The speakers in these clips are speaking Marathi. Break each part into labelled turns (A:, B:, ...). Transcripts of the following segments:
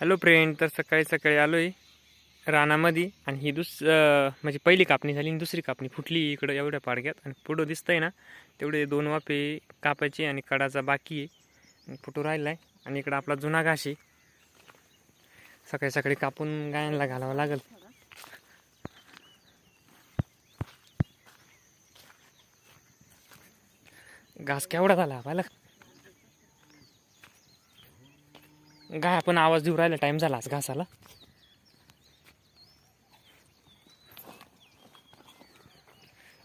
A: Hello friend. तर सकाळी सकाळी आलो आहे रानामध्ये आणि ही म्हणजे पहिली कापणी झाली आणि दुसरी कापणी फुटली इकडं एवढ्या पाडग्यात. आणि पुढं दिसतंय ना तेवढे 2 वाफे कापायचे आणि कडाचा बाकी आहे आणि फुटू राहिला आहे. आणि इकडं आपला जुना घास आहे, सकाळी सकाळी कापून गायांना घालावं लागेल. घास केवढा झाला पाहिला. गाय आपण आवाज देऊ राहिला, टाईम झाला आज घासाला.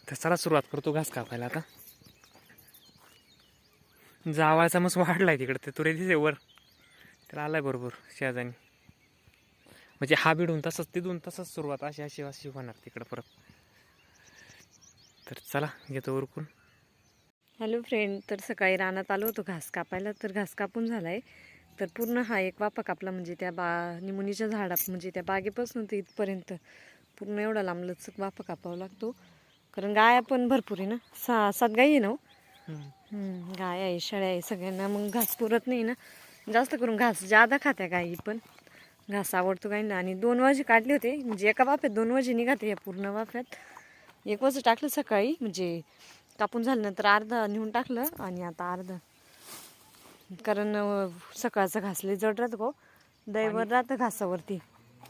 A: तर चला सुरुवात करतो घास कापायला आता. जावायचा मस्त वाढलाय तिकडे, ते तुरे दिसे वर, तर आलाय बरोबर शेजानी. म्हणजे हा बिडून तसंच तिथून तसंच सुरुवात अशी अशी अशी होणार तिकडं परत. तर चला घेतो उरकून.
B: Hello friend. तर सकाळी रानात आलो होतो घास कापायला, तर घास कापून झाला आहे. तर पूर्ण हा एक वाफा कापला, म्हणजे त्या निमुनीच्या झाडात, म्हणजे त्या बागेपासून ते इथपर्यंत पूर्ण एवढा लांब लचक वाफा कापावा लागतो. कारण गाया पण भरपूर आहे ना, 6-7 गाई आहे ना. गाय आहे, शेळ्या आहे, सगळ्यांना मग घास पुरत नाही ना. जास्त करून घास जादा खात्या गाई, पण घास आवडतो गाईंना. आणि 2 वाजे काढले होते, म्हणजे एका वाफ्यात 2 वाजे निघाते या पूर्ण वाफ्यात. 1 वाजता टाकलं सकाळी, म्हणजे कापून झाल्यानंतर अर्धा नेऊन टाकलं आणि आता अर्धा. कारण सकाळचा घास लय जड राहतो गो, दैवर राहतं घासावरती.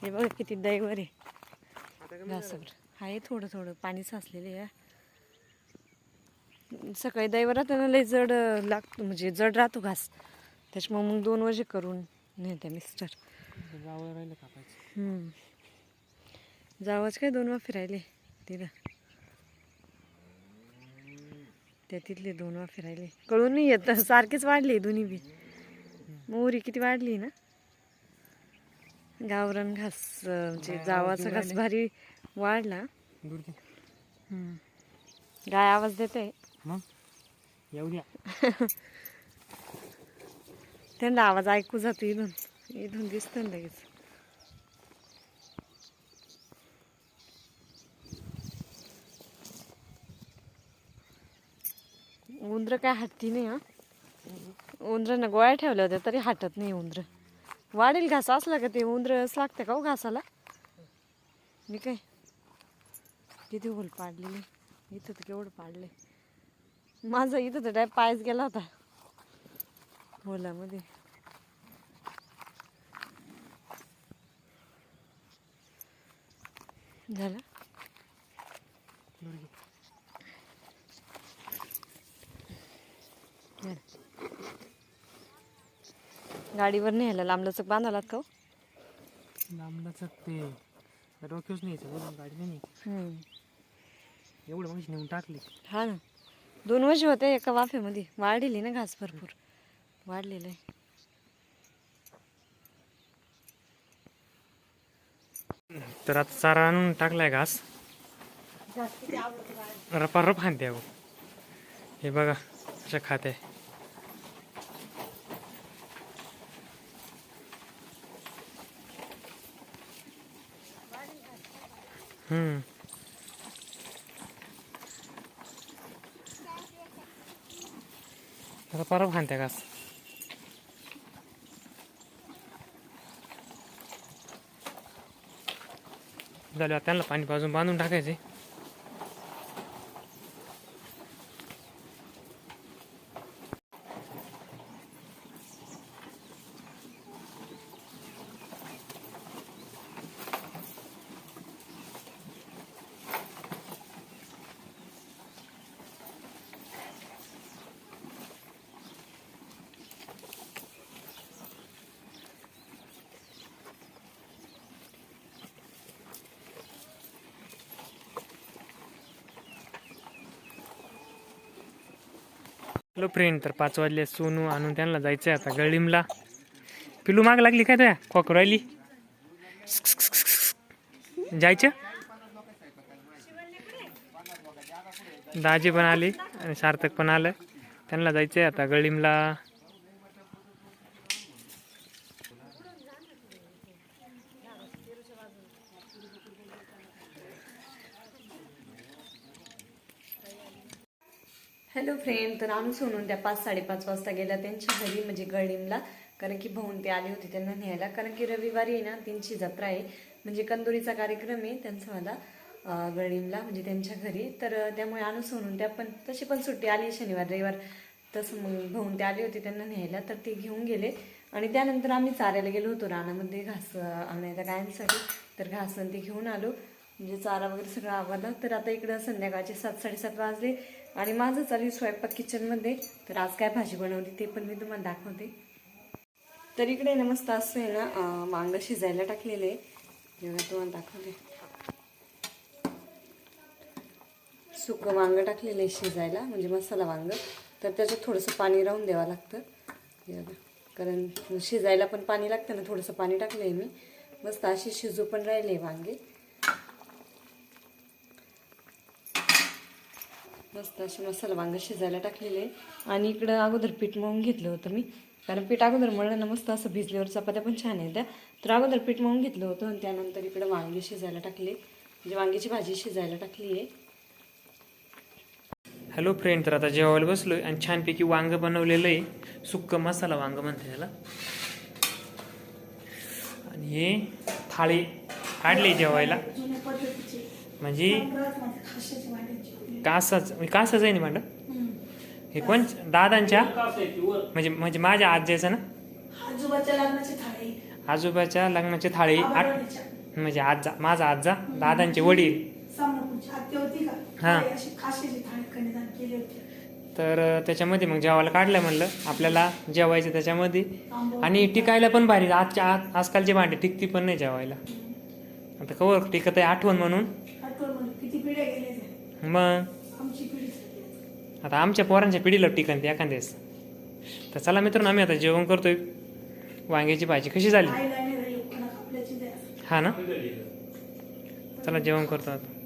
B: हे बघा किती दैवर आहे घासावर. आहे थोडं थोडं पाणी साचलेलं आहे. सकाळी दैवर राहतं ना, लय जड लागतो, म्हणजे जड राहतो घास. त्याच्यामुळे मग 2 वाजे करून नेते मिस्टर.
A: जावं राहिलं कापायचं.
B: जावाच काय 2 वाफे राहिले तिथं, त्या तिथले 2 वाफे राहिले. कळून नाही येत, सारखेच वाढले दोन्ही बी. मोहरी किती वाढली ना. गावरान घास म्हणजे जावाचा घास भारी वाढला. गाय आवाज देते
A: मग एवढ्या
B: त्यांना आवाज ऐकू जातो इथून, इथून दिसतं ना लगेच. उंदरं काय हटती नाही हा. उंदरांना गोळ्या ठेवल्या होत्या तरी हटत नाही उंदरं. वाढेल घास असला का ते उंदरच लागतं का हो घासाला. मी काय किती होल पाडलेले, इथं तर केवढं पाडलंय. माझा इथं तर डायरेक्ट पायच गेला होता होलामध्ये. झालं गाडीवर न्यायला लांबलचक बांधालात का?
A: लांबलचक ते डोक्याच न्यायचं, गाडी नाही एवढं मग नेऊन टाकली.
B: हा ना, 2 वर्ष होते एका वाफेमध्ये. वाढलेली ना घास, भरपूर वाढलेलं आहे.
A: तर आता चारा आणून टाकलाय घास, रपारप खाते अहो. हे बघा अशा खाते. रपारप खाते घास. झालं त्यांना पाणी पाजून बांधून टाकायचे. Hello friend. तर 5 वाजले, सोनू आणून त्यांना जायचं आहे आता गळिमला. पिलू माग लागली काय तुया खोक राहिली जायचं. दाजी पण आली आणि सार्थक पण आलं, त्यांना जायचं आहे आता गळिमला.
B: Hello friend. तर आम्ही सोनून त्या 5-5:30 वाजता गेल्या त्यांच्या घरी, म्हणजे गळिमला. कारण की भाऊन ते आले होते त्यांना न्यायला, कारण की रविवारी आहे ना त्यांची जत्रा आहे, म्हणजे कंदुरीचा कार्यक्रम आहे त्यांचा मला गळीमला, म्हणजे त्यांच्या घरी. तर त्यामुळे आणूस म्हणून त्या पण तशी पण सुट्टी आली शनिवार रविवार, तसं मग भाऊन ते आले होते त्यांना न्यायला, तर ते घेऊन गेले. आणि त्यानंतर आम्ही चारायला गेलो होतो रानामध्ये घास आणायला गायांसाठी. तर घास आणि ते घेऊन आलो, म्हणजे चारा वगैरे सगळं आवरलं. तर आता इकडं संध्याकाळचे 7-7:30 वाजले आणि माझं चालू आहे स्वयंपाक किचनमध्ये. तर आज काय भाजी बनवली ते पण मी तुम्हाला दाखवते. तर इकडे ना मस्त असं आहे ना वांग शिजायला टाकलेलं आहे, जेव्हा तुम्हाला दाखवते. सुकं वांग टाकलेलं आहे शिजायला, म्हणजे मसाला वांग. तर त्याच्यात थोडंसं पाणी राहून द्यावं लागतं, कारण शिजायला पण पाणी लागतं ना. थोडंसं पाणी टाकलं आहे मी, मस्त अशी शिजू पण राहिले वांगे. मस्त असे मसाला वांग शिजायला टाकलेले आहे. आणि इकडं अगोदर पीठ मळून घेतलं होतं मी, कारण पीठ अगोदर मळलं ना मस्त असं भिजल्यावर चपात्या पण छान येत्या. तर अगोदर पीठ मळून घेतलं होतं आणि त्यानंतर इकडं वांगे शिजायला टाकले, म्हणजे वांग्याची भाजी शिजायला टाकली आहे.
A: हॅलो फ्रेंड, तर आता जेवायला बसलो आहे आणि छानपैकी वांग बनवलेलं आहे, सुक्क मसाला वांग म्हणते त्याला. आणि हे थाळी काढली जेवायला, म्हणजे कासाच आहे ना भांड. हे कोण दादांच्या, म्हणजे माझ्या आज्याचं ना, आजोबाच्या लग्नाची थाळी. म्हणजे आजा, माझा आजा, दादांचे वडील. हां, तर त्याच्यामध्ये मग जेवायला काढलं म्हणलं आपल्याला जेवायचं त्याच्यामध्ये. आणि टिकायला पण भारी, आजकालचे भांडे टिकती पण नाही जेवायला. आता कवर टिकत आहे आठवण म्हणून. मग आता आमच्या पोरांच्या पिढीला टिकन ते एखाद्यास. तर चला मित्रांनो, आम्ही आता जेवण करतोय. वांग्याची भाजी कशी झाली? हा ना, चला जेवण करतो आता.